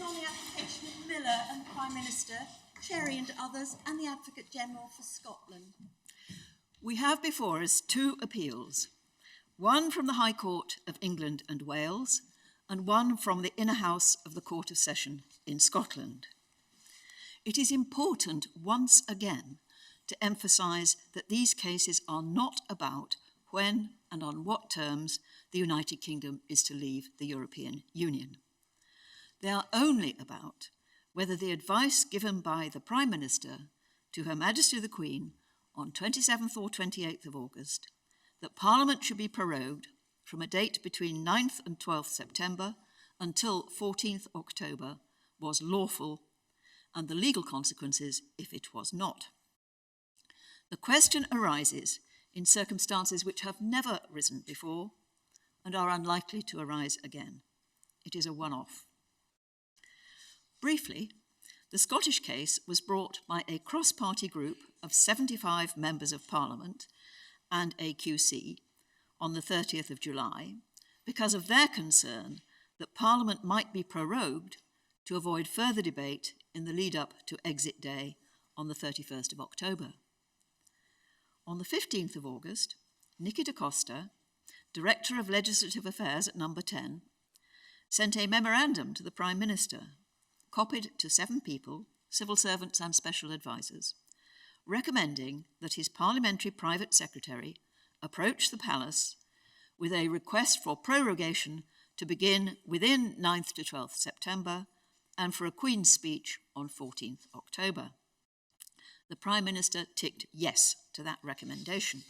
on the application of Miller and the Prime Minister, Cherry and others, and the Advocate General for Scotland. We have before us two appeals, one from the High Court of England and Wales, and one from the Inner House of the Court of Session in Scotland. It is important once again to emphasise that these cases are not about when and on what terms the United Kingdom is to leave the European Union. They are only about whether the advice given by the Prime Minister to Her Majesty the Queen on 27th or 28th of August that Parliament should be prorogued from a date between 9th and 12th September until 14th October was lawful, and the legal consequences if it was not. The question arises in circumstances which have never risen before and are unlikely to arise again. It is a one-off. Briefly, the Scottish case was brought by a cross-party group of 75 members of Parliament and a QC on the 30th of July because of their concern that Parliament might be prorogued to avoid further debate in the lead-up to Exit Day on the 31st of October. On the 15th of August, Nicky da Costa, Director of Legislative Affairs at Number 10, sent a memorandum to the Prime Minister, copied to 7 people, civil servants and special advisers, recommending that his parliamentary private secretary approach the palace with a request for prorogation to begin within 9th to 12th September and for a Queen's speech on 14th October. The Prime Minister ticked yes to that recommendation.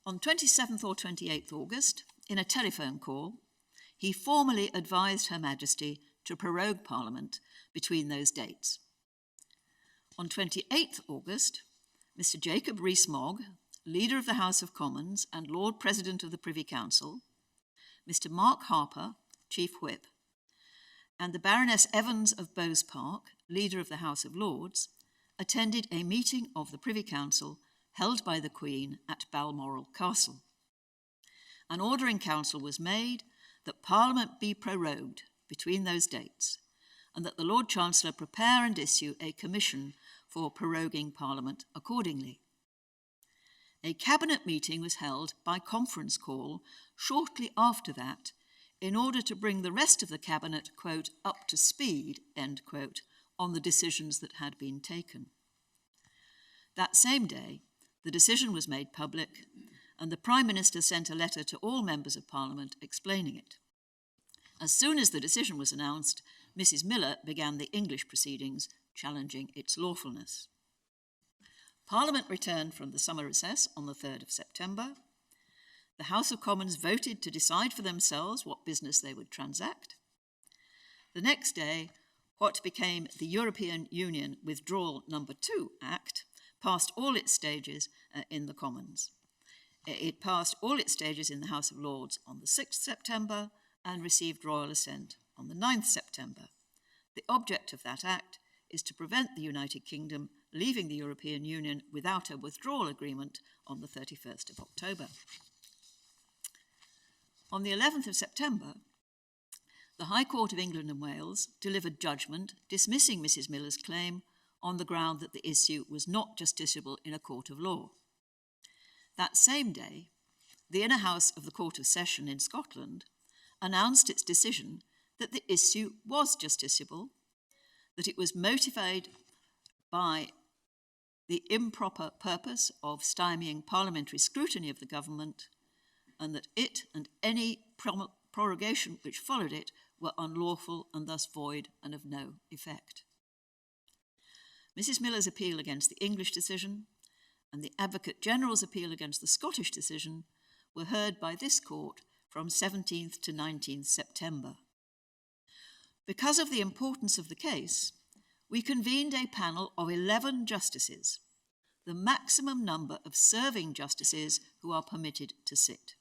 On 27th or 28th August, in a telephone call, he formally advised Her Majesty to prorogue Parliament between those dates. On 28th August, Mr. Jacob Rees-Mogg, Leader of the House of Commons and Lord President of the Privy Council, Mr. Mark Harper, Chief Whip, and the Baroness Evans of Bowes Park, Leader of the House of Lords, attended a meeting of the Privy Council held by the Queen at Balmoral Castle. An order in Council was made that Parliament be prorogued between those dates and that the Lord Chancellor prepare and issue a commission for proroguing Parliament accordingly. A cabinet meeting was held by conference call shortly after that in order to bring the rest of the cabinet, quote, up to speed, end quote, on the decisions that had been taken. That same day, the decision was made public, and the Prime Minister sent a letter to all members of Parliament explaining it. As soon as the decision was announced, Mrs. Miller began the English proceedings challenging its lawfulness. Parliament returned from the summer recess on the 3rd of September. The House of Commons voted to decide for themselves what business they would transact. The next day, what became the European Union Withdrawal No. 2 Act passed all its stages in the Commons. It passed all its stages in the House of Lords on the 6th September and received royal assent on the 9th September. The object of that act is to prevent the United Kingdom leaving the European Union without a withdrawal agreement on the 31st of October. On the 11th of September, the High Court of England and Wales delivered judgment dismissing Mrs. Miller's claim on the ground that the issue was not justiciable in a court of law. That same day, the Inner House of the Court of Session in Scotland announced its decision that the issue was justiciable, that it was motivated by the improper purpose of stymieing parliamentary scrutiny of the government, and that it and any prorogation which followed it were unlawful and thus void and of no effect. Mrs. Miller's appeal against the English decision and the Advocate General's appeal against the Scottish decision were heard by this court from 17th to 19th September. Because of the importance of the case, we convened a panel of 11 justices, the maximum number of serving justices who are permitted to sit.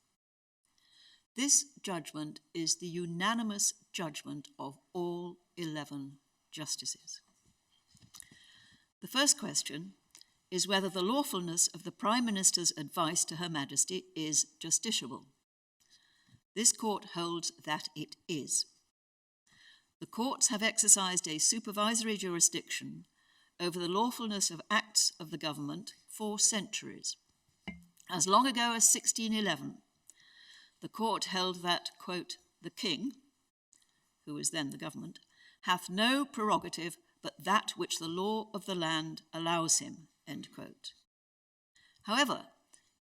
This judgment is the unanimous judgment of all 11 justices. The first question is whether the lawfulness of the Prime Minister's advice to Her Majesty is justiciable. This court holds that it is. the courts have exercised a supervisory jurisdiction over the lawfulness of acts of the government for centuries. As long ago as 1611, the court held that, quote, the king, who was then the government, hath no prerogative but that which the law of the land allows him, end quote. However,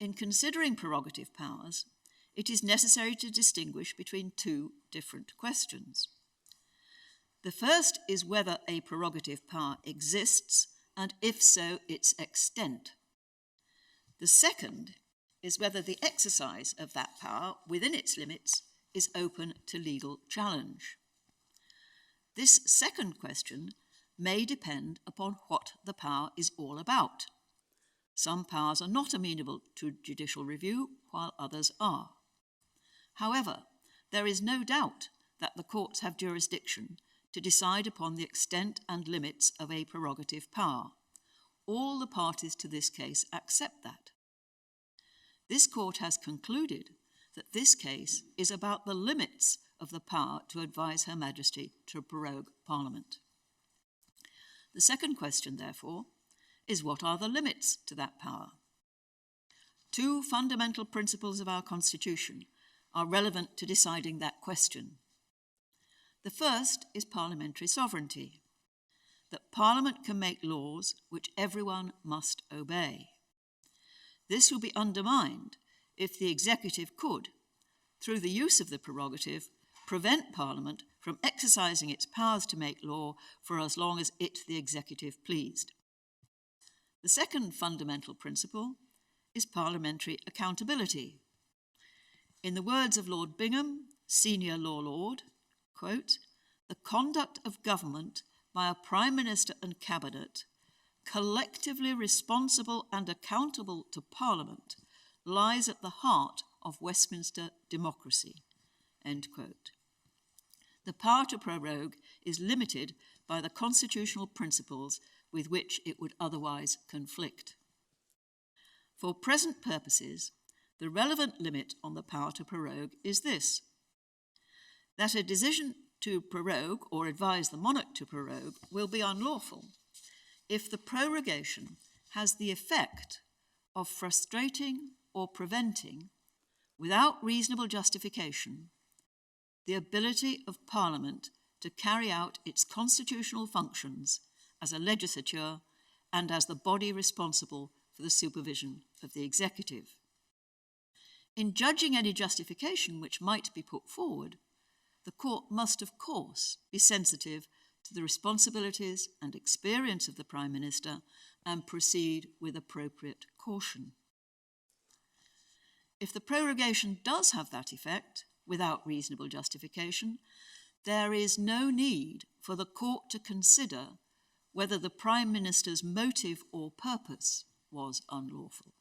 in considering prerogative powers, it is necessary to distinguish between two different questions. The first is whether a prerogative power exists, and if so, its extent. The second is whether the exercise of that power within its limits is open to legal challenge. This second question may depend upon what the power is all about. Some powers are not amenable to judicial review, while others are. However, there is no doubt that the courts have jurisdiction to decide upon the extent and limits of a prerogative power. All the parties to this case accept that. This court has concluded that this case is about the limits of the power to advise Her Majesty to prorogue Parliament. The second question, therefore, is what are the limits to that power? Two fundamental principles of our Constitution are relevant to deciding that question. The first is parliamentary sovereignty, that Parliament can make laws which everyone must obey. This will be undermined if the executive could, through the use of the prerogative, prevent Parliament from exercising its powers to make law for as long as it, the executive, pleased. The second fundamental principle is parliamentary accountability. In the words of Lord Bingham, senior law lord, quote, the conduct of government by a Prime Minister and Cabinet, collectively responsible and accountable to Parliament, lies at the heart of Westminster democracy, end quote. The power to prorogue is limited by the constitutional principles with which it would otherwise conflict. For present purposes, the relevant limit on the power to prorogue is this: that a decision to prorogue or advise the monarch to prorogue will be unlawful if the prorogation has the effect of frustrating or preventing, without reasonable justification, the ability of Parliament to carry out its constitutional functions as a legislature and as the body responsible for the supervision of the executive. In judging any justification which might be put forward, the court must, of course, be sensitive to the responsibilities and experience of the Prime Minister and proceed with appropriate caution. If the prorogation does have that effect, without reasonable justification, there is no need for the court to consider whether the Prime Minister's motive or purpose was unlawful.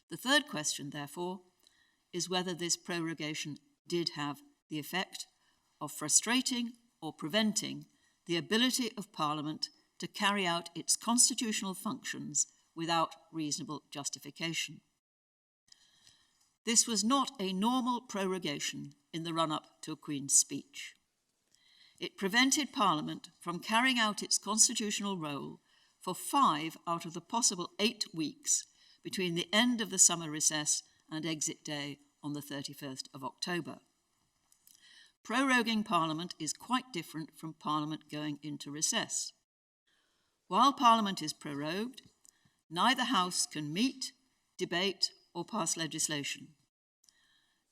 The third question, therefore, is whether this prorogation did have the effect of frustrating or preventing the ability of Parliament to carry out its constitutional functions without reasonable justification. This was not a normal prorogation in the run-up to a Queen's speech. It prevented Parliament from carrying out its constitutional role for 5 out of the possible 8 weeks between the end of the summer recess and exit day on the 31st of October. Proroguing Parliament is quite different from Parliament going into recess. While Parliament is prorogued, neither House can meet, debate, or pass legislation.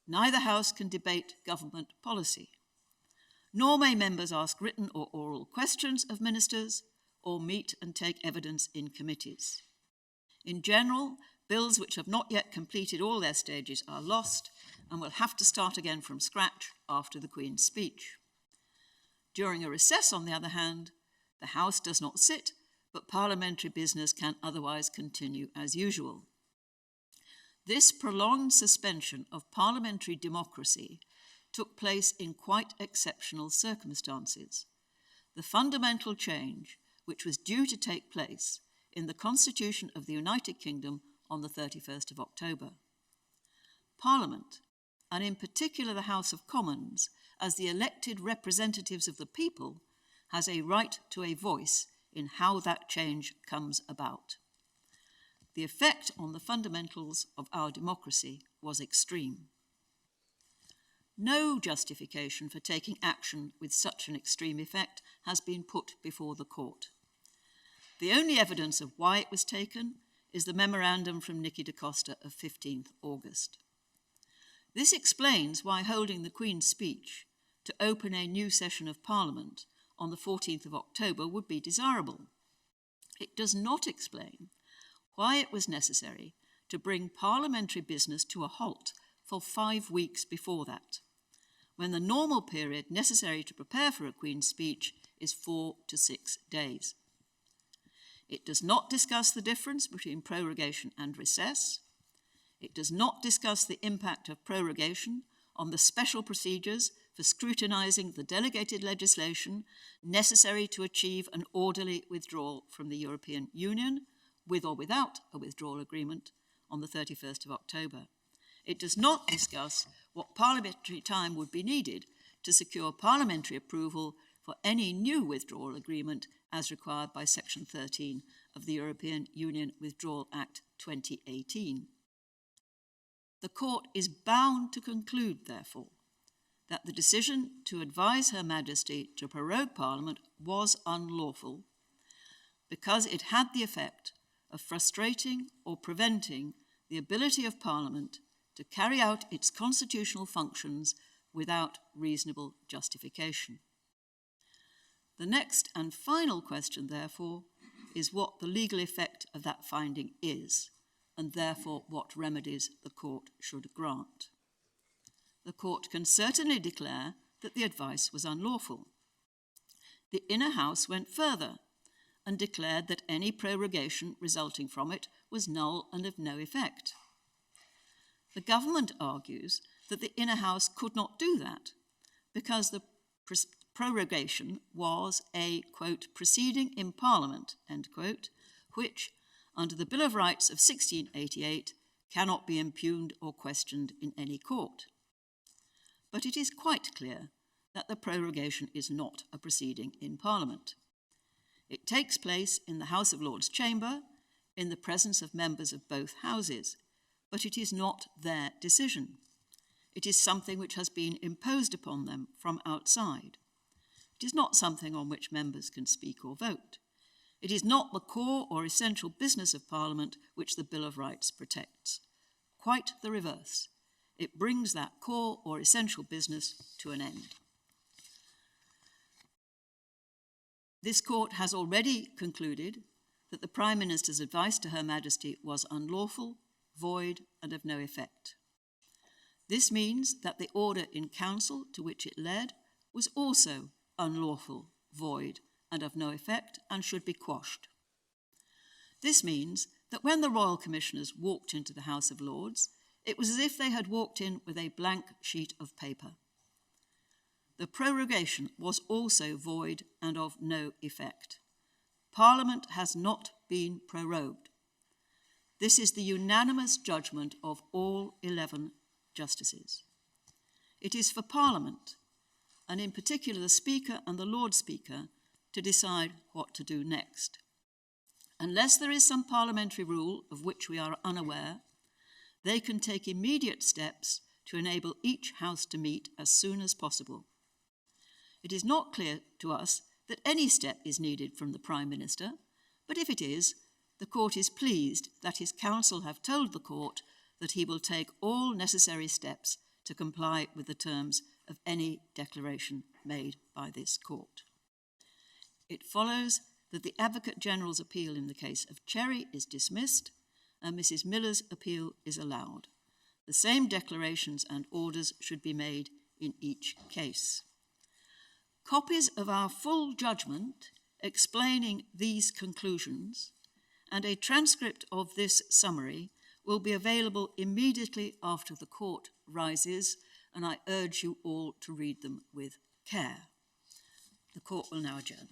Neither House can debate government policy, nor may members ask written or oral questions of ministers or meet and take evidence in committees. In general, bills which have not yet completed all their stages are lost and will have to start again from scratch after the Queen's speech. During a recess, on the other hand, the House does not sit, but parliamentary business can otherwise continue as usual. This prolonged suspension of parliamentary democracy took place in quite exceptional circumstances. The fundamental change which was due to take place in the Constitution of the United Kingdom on the 31st of October. Parliament, and in particular the House of Commons, as the elected representatives of the people, has a right to a voice in how that change comes about. The effect on the fundamentals of our democracy was extreme. No justification for taking action with such an extreme effect has been put before the court. The only evidence of why it was taken is the memorandum from Nicky da Costa of 15th August. This explains why holding the Queen's speech to open a new session of Parliament on the 14th of October would be desirable. It does not explain why it was necessary to bring parliamentary business to a halt for 5 weeks before that, when the normal period necessary to prepare for a Queen's speech is 4 to 6 days. It does not discuss the difference between prorogation and recess. It does not discuss the impact of prorogation on the special procedures for scrutinising the delegated legislation necessary to achieve an orderly withdrawal from the European Union, with or without a withdrawal agreement, on the 31st of October. It does not discuss what parliamentary time would be needed to secure parliamentary approval for any new withdrawal agreement as required by Section 13 of the European Union Withdrawal Act 2018. The Court is bound to conclude, therefore, that the decision to advise Her Majesty to prorogue Parliament was unlawful because it had the effect of frustrating or preventing the ability of Parliament to carry out its constitutional functions without reasonable justification. The next and final question, therefore, is what the legal effect of that finding is, and therefore what remedies the Court should grant. The Court can certainly declare that the advice was unlawful. The Inner House went further and declared that any prorogation resulting from it was null and of no effect. The government argues that the Inner House could not do that because the prorogation was a, quote, proceeding in Parliament, end quote, which, under the Bill of Rights of 1688, cannot be impugned or questioned in any court. But it is quite clear that the prorogation is not a proceeding in Parliament. It takes place in the House of Lords chamber, in the presence of members of both houses, but it is not their decision. It is something which has been imposed upon them from outside. It is not something on which members can speak or vote. It is not the core or essential business of Parliament which the Bill of Rights protects. Quite the reverse. It brings that core or essential business to an end. This Court has already concluded that the Prime Minister's advice to Her Majesty was unlawful, void, and of no effect. This means that the order in Council to which it led was also unlawful, void, and of no effect, and should be quashed. This means that when the Royal Commissioners walked into the House of Lords, it was as if they had walked in with a blank sheet of paper. The prorogation was also void and of no effect. Parliament has not been prorogued. This is the unanimous judgment of all 11 justices. It is for Parliament, and in particular the Speaker and the Lord Speaker, to decide what to do next. Unless there is some parliamentary rule of which we are unaware, they can take immediate steps to enable each House to meet as soon as possible. It is not clear to us that any step is needed from the Prime Minister, but if it is, the Court is pleased that his counsel have told the Court that he will take all necessary steps to comply with the terms of any declaration made by this Court. It follows that the Advocate General's appeal in the case of Cherry is dismissed and Mrs. Miller's appeal is allowed. The same declarations and orders should be made in each case. Copies of our full judgment explaining these conclusions and a transcript of this summary will be available immediately after the Court rises, and I urge you all to read them with care. The Court will now adjourn.